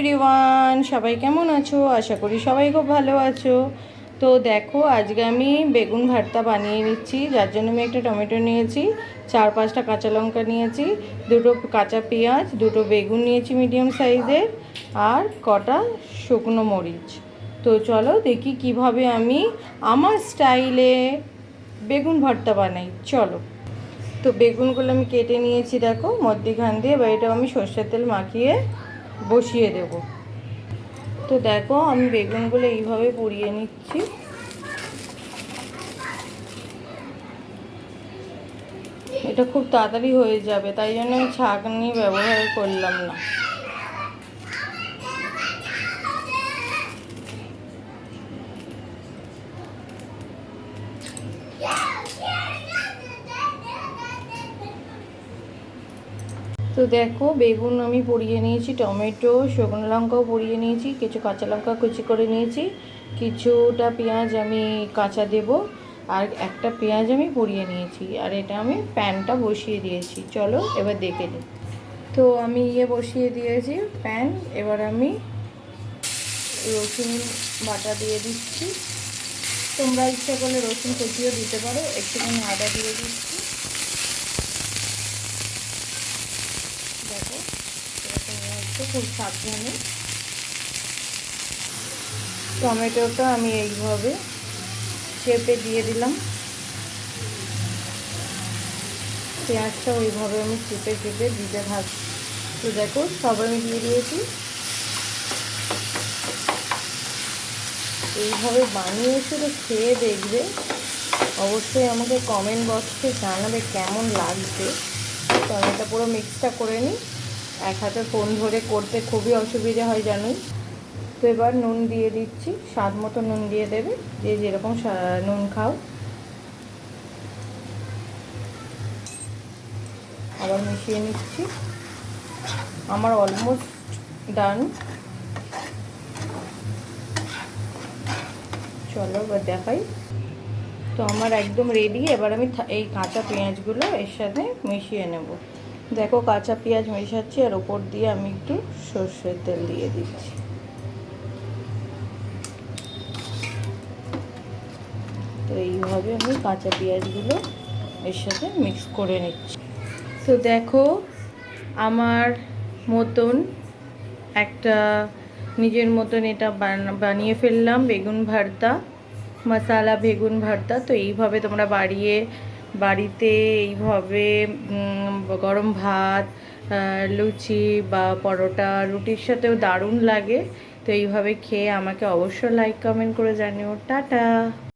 Everyone, সবাই কেমন আছো? আশা করি সবাই খুব ভালো আছো। তো দেখো, আজকে আমি বেগুন ভর্তা বানিয়ে নিচ্ছি। যার জন্য আমি একটা টমেটো নিয়েছি, 4-5টা কাঁচা লঙ্কা নিয়েছি, দুটো কাঁচা পেঁয়াজ, দুটো বেগুন নিয়েছি মিডিয়াম সাইজের, আর কটা শুকনো মরিচ। তো চলো দেখি কিভাবে আমি আমার স্টাইলে বেগুন ভর্তা বানাই। চলো। তো বেগুনগুলো আমি কেটে নিয়েছি, দেখো মধ্যিখান দিয়ে। এবার এটা আমি সর্ষের তেল মাখিয়ে বসিয়ে দেব। তো দেখো, আমি বেগুনগুলো এইভাবে পুড়িয়ে নিচ্ছি। এটা খুব তাড়াতাড়ি হয়ে যাবে, তাই জন্য আমি ছাঁকনি ব্যবহার করলাম না। তো দেখো, বেগুন আমি পুড়িয়ে নিয়েছি, টমেটো, শুকনো লঙ্কাও পুড়িয়ে নিয়েছি, কিছু কাঁচা লঙ্কা কুচি করে নিয়েছি, কিছুটা পেঁয়াজ আমি কাঁচা দেব, আর একটা পেঁয়াজ আমি পুড়িয়ে নিয়েছি। আর এটা আমি প্যানটা বসিয়ে দিয়েছি। চলো এবার দেখে নিই। তো আমি বসিয়ে দিয়েছি প্যান। এবার আমি রসুন বাটা দিয়ে দিচ্ছি। তোমরা ইচ্ছা করলে রসুন কুচিও দিতে পারো। একটুখানি আদা দিয়ে দিচ্ছি। দেখো, এরকম হচ্ছে, খুব সাবধানে। টমেটোটা আমি এইভাবে চেপে দিয়ে দিলাম, পেঁয়াজটাও এইভাবে আমি চেপে চেপে দিতে থাকি। তো দেখো, সব আমি দিয়ে দিয়েছি। এইভাবে বানিয়ে শুধু খেয়ে দেখবে, অবশ্যই আমাকে কমেন্ট বক্সে জানাবে কেমন লাগছে। তো আমি এটা পুরো মিক্সটা করে নিই। এক হাতে ফোন ধরে করতে খুবই অসুবিধা হয়, জানোই। তো এবার নুন দিয়ে দিচ্ছি, স্বাদ মতো নুন দিয়ে দেবে, যে যেরকম নুন খাও। আবার মিশিয়ে নিচ্ছি। আমার অলমোস্ট ডান। চলো এবার দেখাই। তো আমার একদম রেডি। এবার আমি এই কাঁচা পেঁয়াজগুলো এর সাথে মিশিয়ে নেব। দেখো, কাঁচা পেঁয়াজ মেশাচ্ছি, আর ওপর দিয়ে আমি একটু সর্ষের তেল দিয়ে দিচ্ছি। তো এইভাবে আমি কাঁচা পেঁয়াজগুলো এর সাথে মিক্স করে নিচ্ছি। তো দেখো, আমার মতন একটা নিজের মতন এটা বানিয়ে ফেললাম বেগুন ভর্তা, মশালা বেগুন ভর্তা। তো এইভাবে তোমরা বাড়িতে এইভাবে গরম ভাত, লুচি বা পরোটা, রুটির সাথেও দারুণ লাগে। তো এইভাবে খেয়ে আমাকে অবশ্যই লাইক কমেন্ট করে জানিও। টাটা।